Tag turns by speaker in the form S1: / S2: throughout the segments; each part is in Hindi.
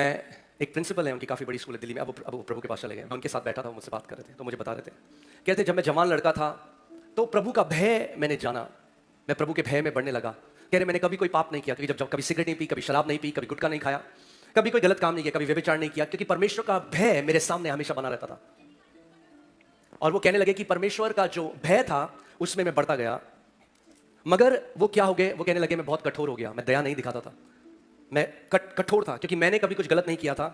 S1: एक प्रिंसिपल है, उनकी काफ़ी बड़ी स्कूल है दिल्ली में। अब वो प्रभु के पास चले गए। मैं उनके साथ बैठा था, मुझसे बात कर रहे थे, तो मुझे बता रहे थे, कहते जब मैं जवान लड़का था तो प्रभु का भय मैंने जाना, मैं प्रभु के भय में बढ़ने लगा। कह रहे मैंने कभी कोई पाप नहीं किया, क्योंकि जब कभी सिगरेट नहीं पी, कभी शराब नहीं पी, कभी गुटखा नहीं खाया, कभी कोई गलत काम नहीं किया, कभी व्यभिचार नहीं किया, क्योंकि परमेश्वर का भय मेरे सामने हमेशा बना रहता था। और वो कहने लगे कि परमेश्वर का जो भय था उसमें मैं बढ़ता गया। मगर वो क्या हो गए, वो कहने लगे मैं बहुत कठोर हो गया, मैं दया नहीं दिखाता था, मैं कठोर था, क्योंकि मैंने कभी कुछ गलत नहीं किया था,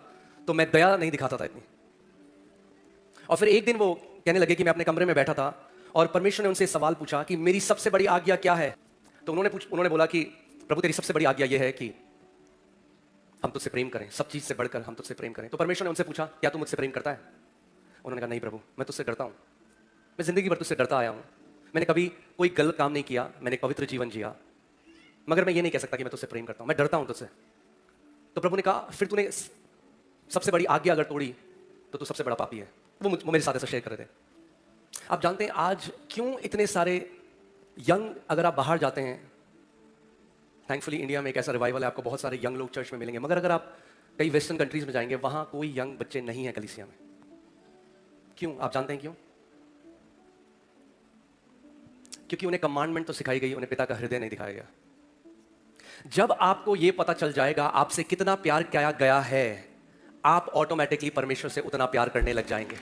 S1: तो मैं दया नहीं दिखाता था इतनी। और फिर एक दिन वो कहने लगे कि मैं अपने कमरे में बैठा था और परमेश्वर ने उनसे सवाल पूछा कि मेरी सबसे बड़ी आज्ञा क्या है। तो उन्होंने बोला कि प्रभु तेरी सबसे बड़ी आज्ञा यह है कि हम तुझसे प्रेम करें, सब चीज से बढ़कर हम तुझसे प्रेम करें। तो परमेश्वर ने उनसे पूछा क्या तू मुझसे प्रेम करता है? उन्होंने कहा नहीं प्रभु, मैं तुझसे डरता हूं, मैं जिंदगी भर तुझसे डरता आया हूं, मैंने कभी कोई गलत काम नहीं किया, मैंने पवित्र जीवन जिया, मगर मैं ये नहीं कह सकता कि मैं तुझसे प्रेम करता हूं, मैं डरता हूं तुझसे। तो प्रभु ने कहा फिर तूने सबसे बड़ी आज्ञा अगर तोड़ी तो तू सबसे बड़ा पापी है। वो मेरे साथ ऐसा शेयर कर रहे थे। आप जानते हैं आज क्यों इतने सारे यंग, अगर आप बाहर जाते हैं, थैंकफुली इंडिया में एक ऐसा रिवाइवल है, आपको बहुत सारे यंग लोग चर्च में मिलेंगे, मगर अगर आप कई वेस्टर्न कंट्रीज में जाएंगे वहां कोई यंग बच्चे नहीं है कलीसिया में। क्यों? आप जानते हैं क्यों? क्योंकि उन्हें कमांडमेंट तो सिखाई गई, उन्हें पिता का हृदय नहीं दिखाया गया। जब आपको यह पता चल जाएगा आपसे कितना प्यार किया गया है, आप ऑटोमेटिकली परमेश्वर से उतना प्यार करने लग जाएंगे।